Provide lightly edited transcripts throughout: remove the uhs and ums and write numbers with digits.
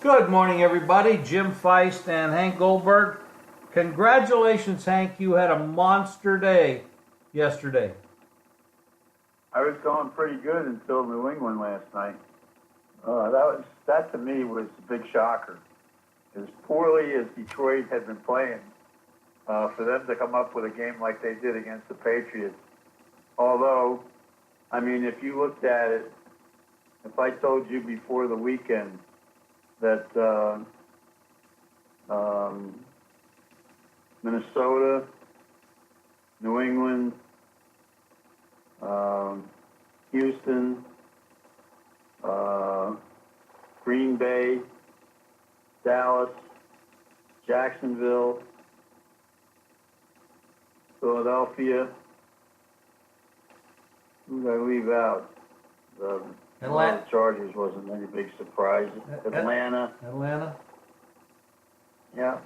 Good morning, everybody. Jim Feist and Hank Goldberg. Congratulations, Hank. You had a monster day yesterday. I was going pretty good until New England last night. That to me was a big shocker. As poorly as Detroit had been playing, for them to come up with a game like they did against the Patriots. Although, I mean, if you looked at it, if I told you before the weekend that Minnesota, New England, Houston, Green Bay, Dallas, Jacksonville, Philadelphia. Who did I leave out? The Chargers wasn't any big surprise. Atlanta. Yeah,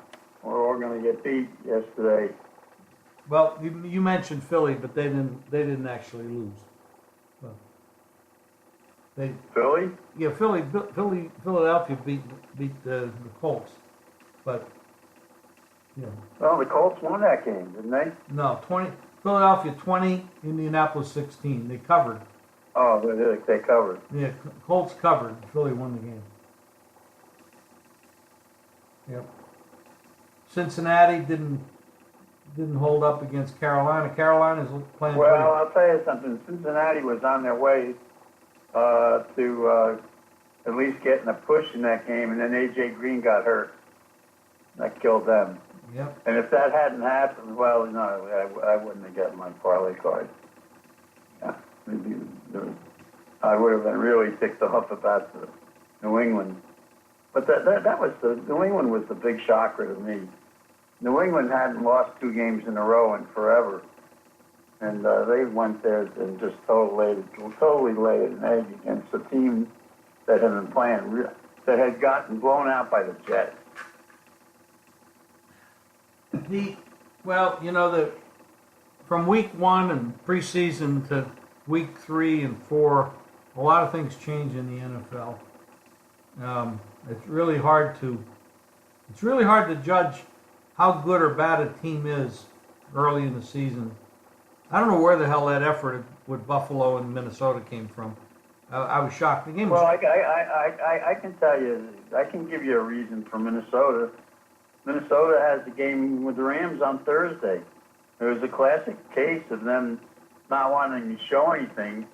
we're all going to get beat yesterday. Well, you mentioned Philly, but they didn't actually lose. Well, Philly? Yeah, Philadelphia beat the Colts, but yeah. Well, the Colts won that game, didn't they? No, Philadelphia 20, Indianapolis 16. They covered. Oh, they covered. Yeah, Colts covered. Philly won the game. Yep. Cincinnati didn't hold up against Carolina. Carolina's playing. Well, I'll tell you something. Cincinnati was on their way to at least getting a push in that game, and then A.J. Green got hurt. That killed them. Yep. And if that hadn't happened, well, no, I wouldn't have gotten my parlay card. Yeah, I would have been really ticked off about the New England. But that was New England was the big shocker to me. New England hadn't lost 2 games in a row in forever, and they went there and just totally laid an egg against a team that had been playing, that had gotten blown out by the Jets. From week 1 and preseason to week 3 and 4, a lot of things change in the NFL. It's really hard to judge how good or bad a team is early in the season. I don't know where the hell that effort with Buffalo and Minnesota came from. I was shocked. The game was. Well, I can tell you, I can give you a reason for Minnesota. Minnesota has a game with the Rams on Thursday. It was a classic case of them not wanting to show anything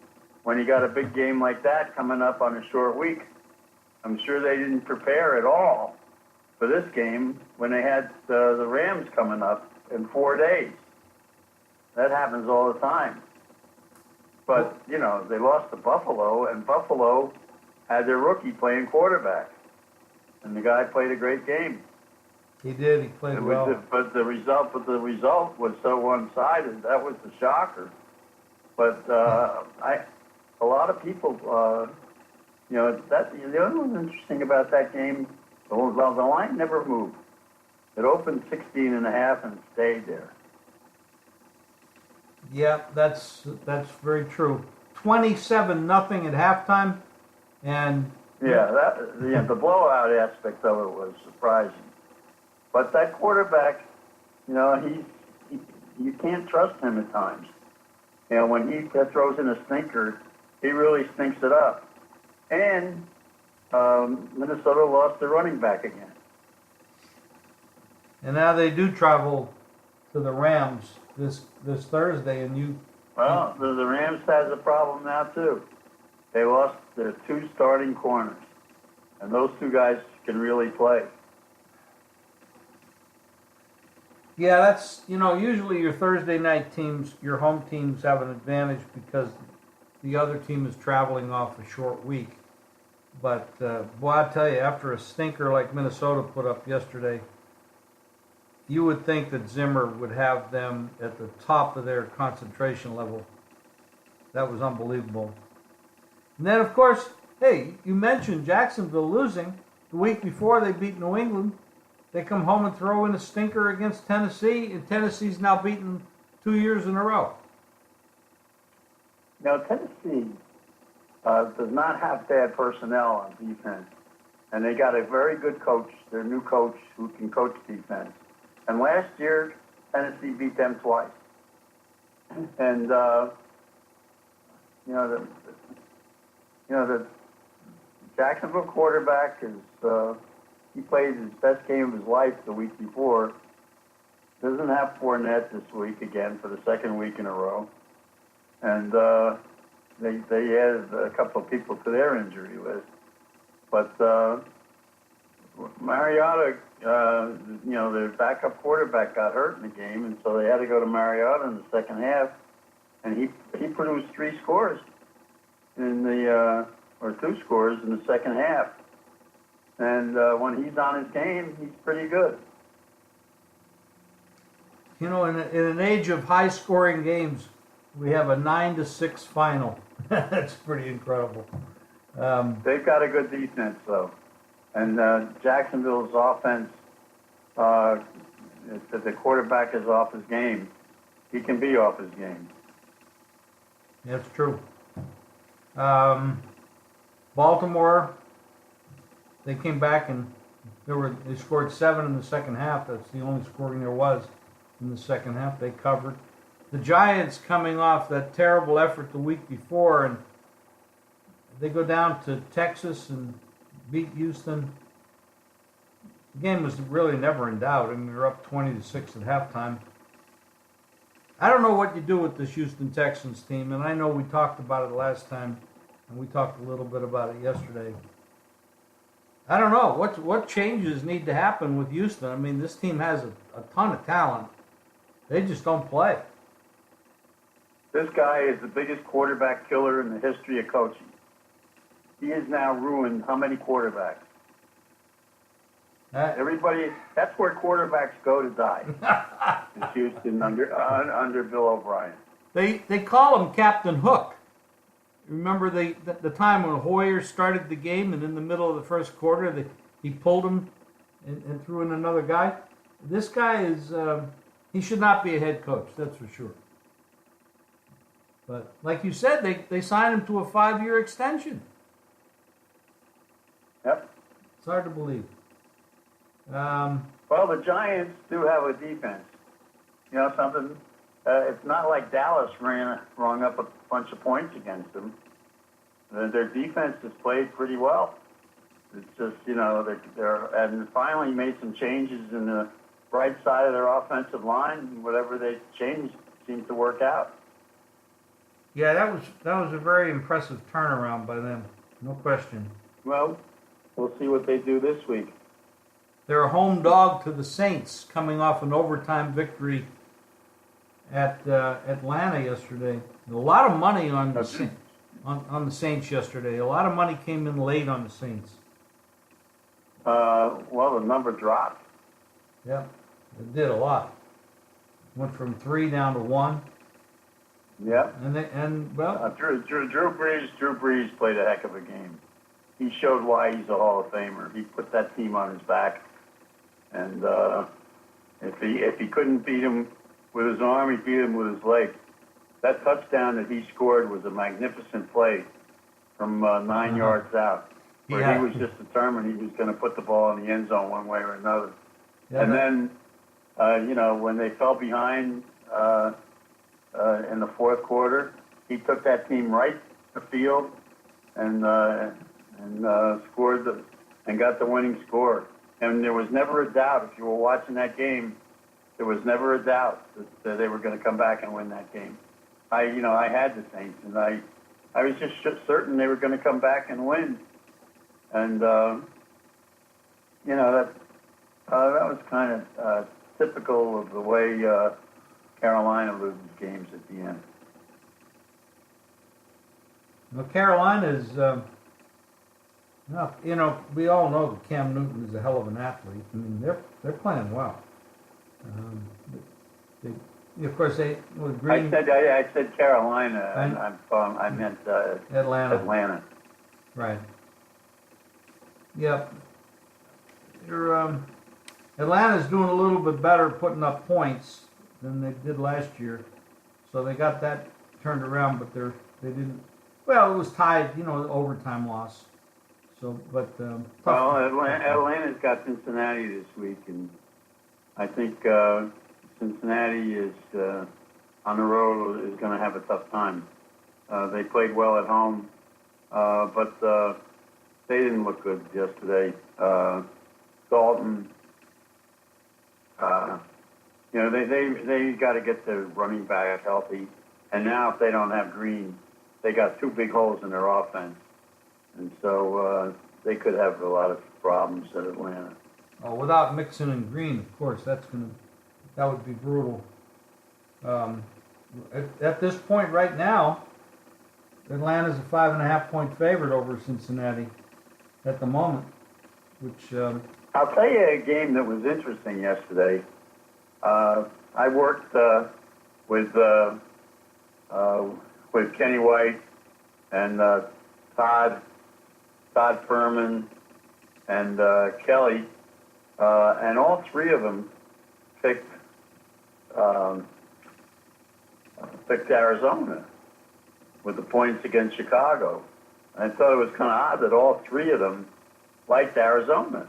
when you got a big game like that coming up on a short week. I'm sure they didn't prepare at all for this game when they had the Rams coming up in 4 days. That happens all the time. But, they lost to Buffalo, and Buffalo had their rookie playing quarterback. And the guy played a great game. He did. He played well. But the result was so one-sided. That was the shocker. But a lot of people, the other one interesting about that game, the line never moved. It opened 16.5 and stayed there. Yeah, that's very true. 27-0 at halftime, and the blowout aspect of it was surprising. But that quarterback, you can't trust him at times. When he throws in a stinker, he really stinks it up. And Minnesota lost their running back again. And now they do travel to the Rams this Thursday, and the Rams has a problem now too. They lost their 2 starting corners, and those 2 guys can really play. Yeah, that's, usually your Thursday night teams, your home teams have an advantage because the other team is traveling off a short week. But, boy, I tell you, after a stinker like Minnesota put up yesterday, you would think that Zimmer would have them at the top of their concentration level. That was unbelievable. And then, of course, hey, you mentioned Jacksonville losing. The week before they beat New England. They come home and throw in a stinker against Tennessee, and Tennessee's now beaten 2 years in a row. Now, Tennessee does not have bad personnel on defense. and they got a very good coach, their new coach, who can coach defense. And last year, Tennessee beat them twice. And the Jacksonville quarterback is he played his best game of his life the week before. Doesn't have Fournette this week again for the second week in a row, and they added a couple of people to their injury list. But Mariota, their backup quarterback got hurt in the game, and so they had to go to Mariota in the second half, and he produced 3 scores in the or 2 scores in the second half. And when he's on his game, he's pretty good. You know, in an age of high-scoring games, we have a 9-6 final. That's pretty incredible. They've got a good defense, though. And Jacksonville's offense, if the quarterback is off his game, he can be off his game. That's true. Baltimore, they came back and they scored 7 in the second half. That's the only scoring there was in the second half. They covered. The Giants, coming off that terrible effort the week before, and they go down to Texas and beat Houston. The game was really never in doubt. I mean, we were up 20-6 at halftime. I don't know what you do with this Houston Texans team, and I know we talked about it last time, and we talked a little bit about it yesterday. I don't know. What changes need to happen with Houston? I mean, this team has a ton of talent. They just don't play. This guy is the biggest quarterback killer in the history of coaching. He has now ruined how many quarterbacks? Everybody, that's where quarterbacks go to die. In Houston under Bill O'Brien. They call him Captain Hook. Remember the time when Hoyer started the game, and in the middle of the first quarter, he pulled him and threw in another guy? This guy is, he should not be a head coach, that's for sure. But like you said, they signed him to a 5-year extension. Yep. It's hard to believe. Well, the Giants do have a defense. You know something? It's not like Dallas rung up a bunch of points against them. Their defense has played pretty well. It's just, and finally made some changes in the right side of their offensive line. And whatever they changed seemed to work out. Yeah, that was a very impressive turnaround by them, no question. Well, we'll see what they do this week. They're a home dog to the Saints, coming off an overtime victory at Atlanta yesterday. A lot of money on the Saints yesterday. A lot of money came in late on the Saints. Well, the number dropped. Yeah, it did a lot. Went from 3 down to 1. Yeah. Drew Drew Brees played a heck of a game. He showed why he's a Hall of Famer. He put that team on his back, and if he couldn't beat him with his arm, he beat him with his leg. That touchdown that he scored was a magnificent play from 9 yards out, where he was just determined he was going to put the ball in the end zone one way or another. Yeah, and then, when they fell behind in the fourth quarter, he took that team right to the field and scored and got the winning score. And there was never a doubt, if you were watching that game, there was never a doubt that they were going to come back and win that game. I had the Saints, and I was just certain they were going to come back and win. And that was kind of typical of the way Carolina loses games at the end. Well, Carolina is, we all know that Cam Newton is a hell of an athlete. I mean, they're playing well. Of course, with Green. I said Carolina, and I meant Atlanta. Right. Yep. Atlanta's doing a little bit better putting up points than they did last year, so they got that turned around. But they didn't. Well, it was tied. Overtime loss. So, but well, Atlanta's got Cincinnati this week, and I think Cincinnati is on the road is going to have a tough time. They played well at home, but they didn't look good yesterday. Dalton, they got to get their running back healthy, and now if they don't have Green, they got two big holes in their offense, and so they could have a lot of problems at Atlanta. Oh, without Mixon and Green, of course, that would be brutal. At this point right now, Atlanta's a 5.5-point favorite over Cincinnati at the moment, which I'll tell you a game that was interesting yesterday. I worked with Kenny White and Todd Furman and Kelly, and all three of them picked Arizona with the points against Chicago. I thought it was kind of odd that all three of them liked Arizona.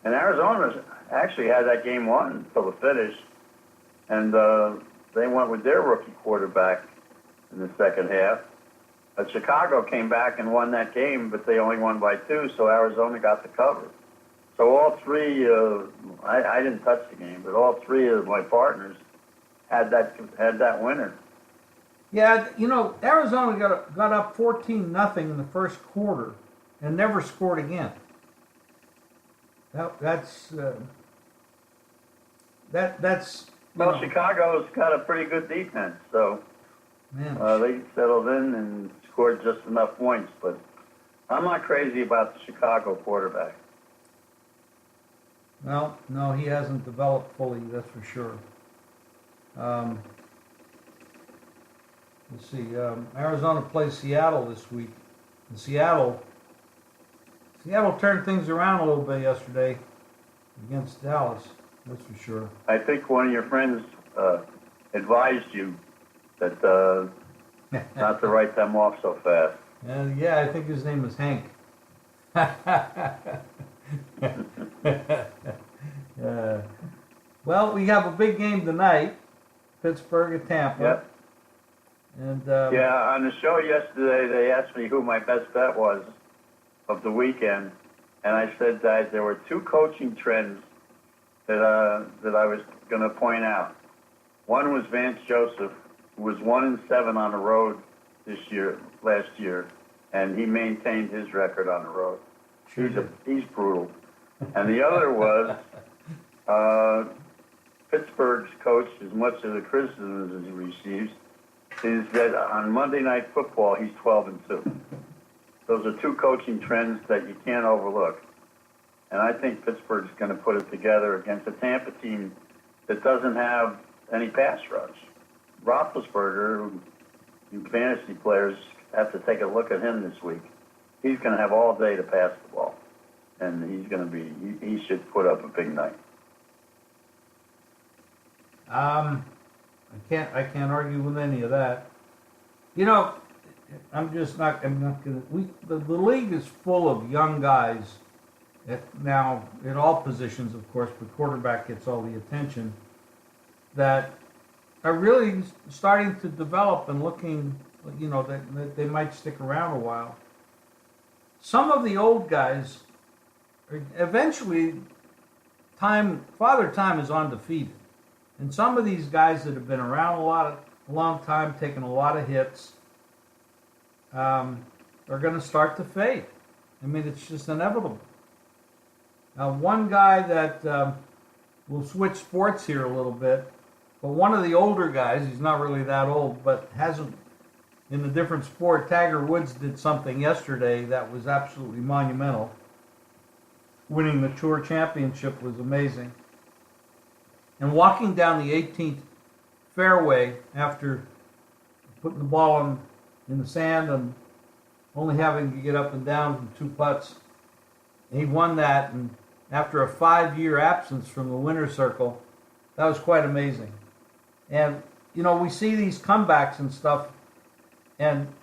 And Arizona actually had that game won until the finish, and they went with their rookie quarterback in the second half. But Chicago came back and won that game, but they only won by 2, so Arizona got the cover. So all three, I didn't touch the game, but all three of my partners had that winner. Yeah, Arizona got up 14-0 in the first quarter and never scored again. That's Well, Chicago's got a pretty good defense, so they settled in and scored just enough points. But I'm not crazy about the Chicago quarterback. Well, no, he hasn't developed fully, that's for sure. Let's see. Arizona plays Seattle this week. And Seattle turned things around a little bit yesterday against Dallas. That's for sure. I think one of your friends advised you that not to write them off so fast. Yeah, I think his name is Hank. Well, we have a big game tonight, Pittsburgh at Tampa. Yep. And on the show yesterday, they asked me who my best bet was of the weekend, and I said that there were two coaching trends that I was going to point out. One was Vance Joseph, who was 1-7 on the road last year, and he maintained his record on the road. He's brutal. And the other was Pittsburgh's coach, as much of the criticism as he receives, is that on Monday Night Football, he's 12-2. Those are two coaching trends that you can't overlook. And I think Pittsburgh's going to put it together against a Tampa team that doesn't have any pass rush. Roethlisberger, you fantasy players have to take a look at him this week. He's going to have all day to pass the ball. And he should put up a big night. I can't argue with any of that. I'm not gonna. The league is full of young guys. Now, in all positions, of course, but quarterback gets all the attention. That are really starting to develop and looking, that they might stick around a while. Some of the old guys, eventually, Father Time is undefeated. And some of these guys that have been around a long time, taking a lot of hits, are going to start to fade. I mean, it's just inevitable. Now, one guy that will switch sports here a little bit, but one of the older guys, he's not really that old, but hasn't, in a different sport, Tiger Woods did something yesterday that was absolutely monumental. Winning the Tour Championship was amazing. And walking down the 18th fairway after putting the ball in the sand and only having to get up and down from 2 putts, he won that. And after a 5-year absence from the winner's circle, that was quite amazing. And we see these comebacks and stuff, and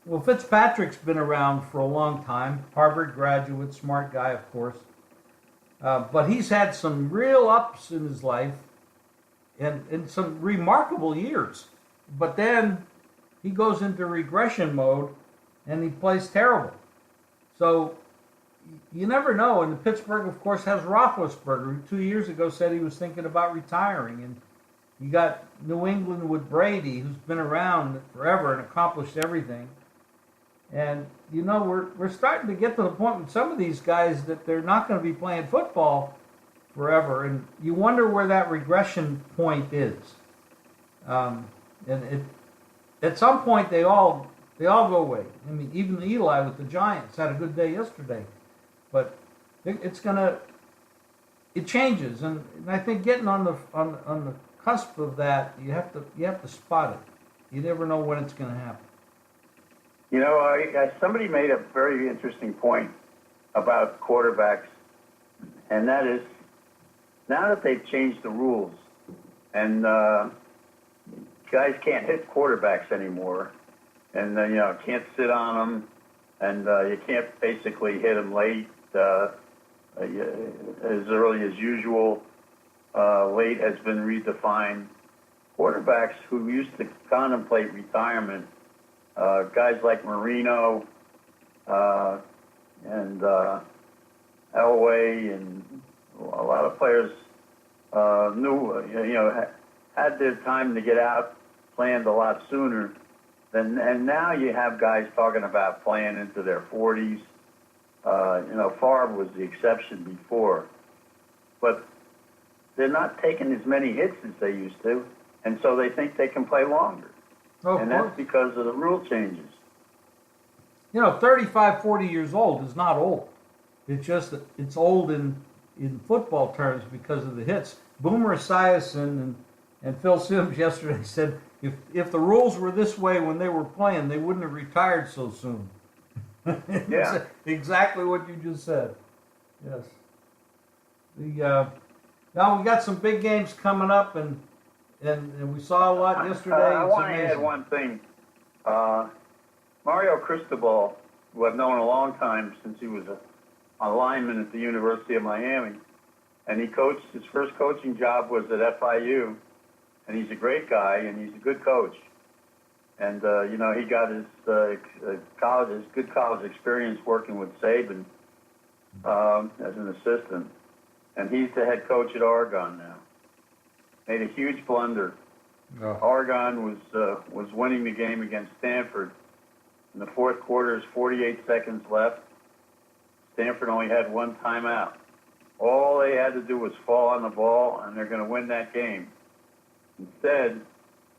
Well, Fitzpatrick's been around for a long time. Harvard graduate, smart guy, of course. But he's had some real ups in his life and some remarkable years. But then he goes into regression mode and he plays terrible. So you never know. And Pittsburgh, of course, has Roethlisberger, who 2 years ago said he was thinking about retiring. And you got New England with Brady, who's been around forever and accomplished everything. And, you know, we're starting to get to the point with some of these guys that they're not going to be playing football forever. And you wonder where that regression point is. At some point, they all go away. I mean, even Eli with the Giants had a good day yesterday. But it changes. And I think getting on the cusp of that, you have to spot it. You never know when it's going to happen. You know, somebody made a very interesting point about quarterbacks, and that is now that they've changed the rules and guys can't hit quarterbacks anymore, and you know, can't sit on them, and you can't basically hit them late as early as usual. Late has been redefined. Quarterbacks who used to contemplate retirement, guys like Marino and Elway and a lot of players had their time to get out, planned a lot sooner. And now you have guys talking about playing into their 40s. Favre was the exception before. But they're not taking as many hits as they used to, and so they think they can play longer. Oh, and that's because of the rule changes. 35, 40 years old is not old. It's just that it's old in football terms because of the hits. Boomer Esiason and Phil Simms yesterday said if the rules were this way when they were playing, they wouldn't have retired so soon. Yeah. Exactly what you just said. Yes. Now we got some big games coming up, and we saw a lot yesterday. I want to add one thing. Mario Cristobal, who I've known a long time since he was a lineman at the University of Miami, and he coached, his first coaching job was at FIU, and he's a great guy, and he's a good coach. And, he got his good college experience working with Saban as an assistant. And he's the head coach at Oregon now. Made a huge blunder. Oh. Oregon was winning the game against Stanford. In the fourth quarter, there's 48 seconds left. Stanford only had one timeout. All they had to do was fall on the ball, and they're going to win that game. Instead,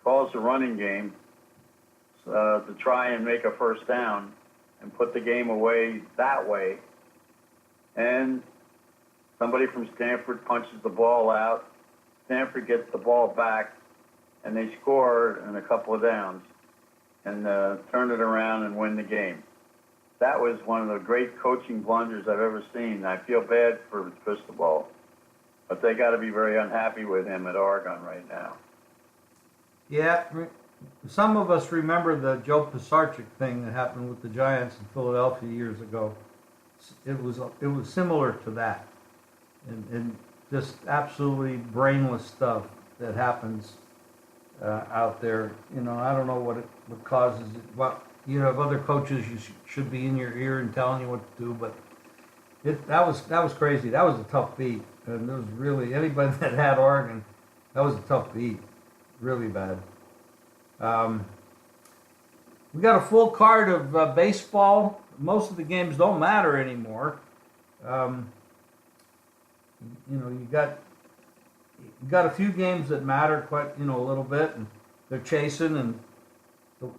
calls the running game to try and make a first down and put the game away that way. And somebody from Stanford punches the ball out. Stanford gets the ball back, and they score in a couple of downs and turn it around and win the game. That was one of the great coaching blunders I've ever seen. I feel bad for Cristobal, but they got to be very unhappy with him at Oregon right now. Yeah, some of us remember the Joe Pisarcik thing that happened with the Giants in Philadelphia years ago. It was similar to that, and just absolutely brainless stuff that happens out there. I don't know what causes it. But you have other coaches you should be in your ear and telling you what to do. But that was crazy. That was a tough beat, and there was really anybody that had Oregon. That was a tough beat, really bad. We got a full card of baseball. Most of the games don't matter anymore. You got a few games that matter quite, a little bit, and they're chasing. And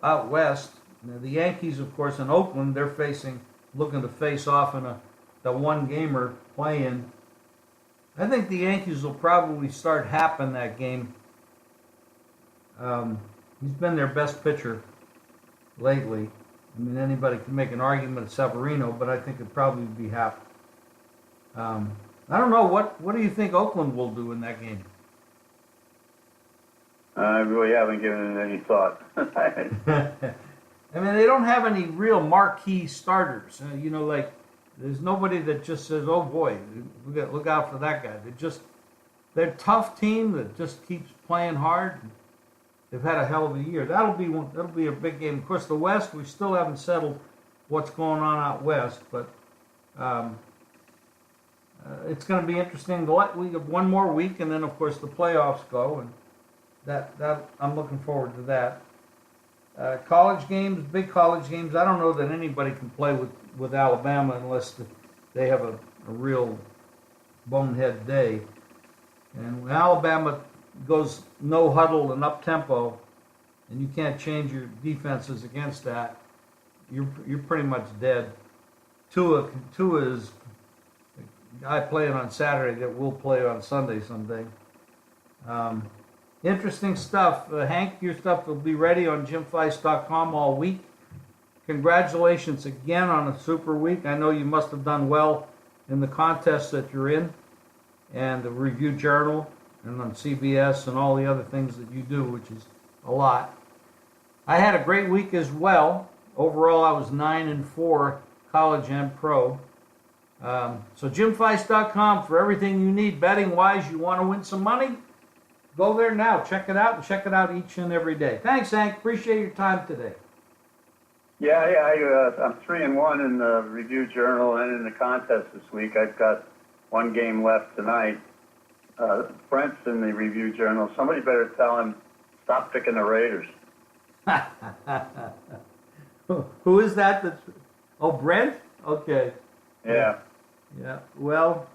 out west, the Yankees, of course, in Oakland, they're looking to face off in the one-gamer play-in. I think the Yankees will probably start Happ in that game. He's been their best pitcher lately. I mean, anybody can make an argument at Severino, but I think it'd probably be Happ. I don't know. What do you think Oakland will do in that game? I really haven't given it any thought. I mean, they don't have any real marquee starters. Like there's nobody that just says, "Oh boy, we got look out for that guy." They're a tough team that just keeps playing hard. They've had a hell of a year. That'll be a big game. Of course, the West, we still haven't settled what's going on out west, but it's going to be interesting. We have one more week, and then of course the playoffs go, and that I'm looking forward to that. College games, big college games. I don't know that anybody can play with Alabama unless they have a real bonehead day. And when Alabama goes no huddle and up tempo, and you can't change your defenses against that, you're pretty much dead. Tua is a guy playing on Saturday that will play on Sunday someday. Interesting stuff. Hank, your stuff will be ready on jimfeist.com all week. Congratulations again on a super week. I know you must have done well in the contests that you're in, and the Review Journal, and on CBS, and all the other things that you do, which is a lot. I had a great week as well. Overall, I was 9-4, college and pro. So jimfeist.com for everything you need betting-wise. You want to win some money? Go there now. Check it out, and check it out each and every day. Thanks, Hank. Appreciate your time today. Yeah, I'm 3-1 in the Review Journal and in the contest this week. I've got one game left tonight. Brent's in the Review Journal. Somebody better tell him stop picking the Raiders. Who is that? Oh, Brent? Okay. Yeah. Yeah. Well,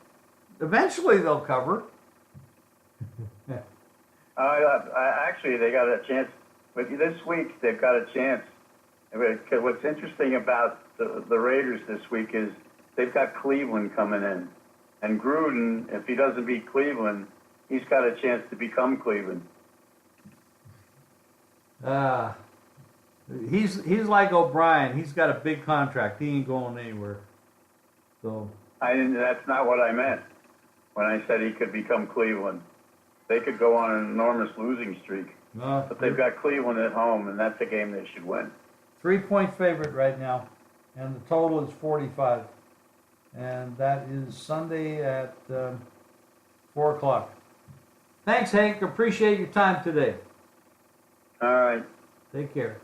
eventually they'll cover. Actually, they got a chance. But this week, they've got a chance. What's interesting about the Raiders this week is they've got Cleveland coming in. And Gruden, if he doesn't beat Cleveland, he's got a chance to become Cleveland. He's like O'Brien. He's got a big contract. He ain't going anywhere. So That's not what I meant when I said he could become Cleveland. They could go on an enormous losing streak. But they've got Cleveland at home, and that's a game they should win. 3-point favorite right now, and the total is 45. And that is Sunday at 4 o'clock. Thanks, Hank. Appreciate your time today. All right. Take care.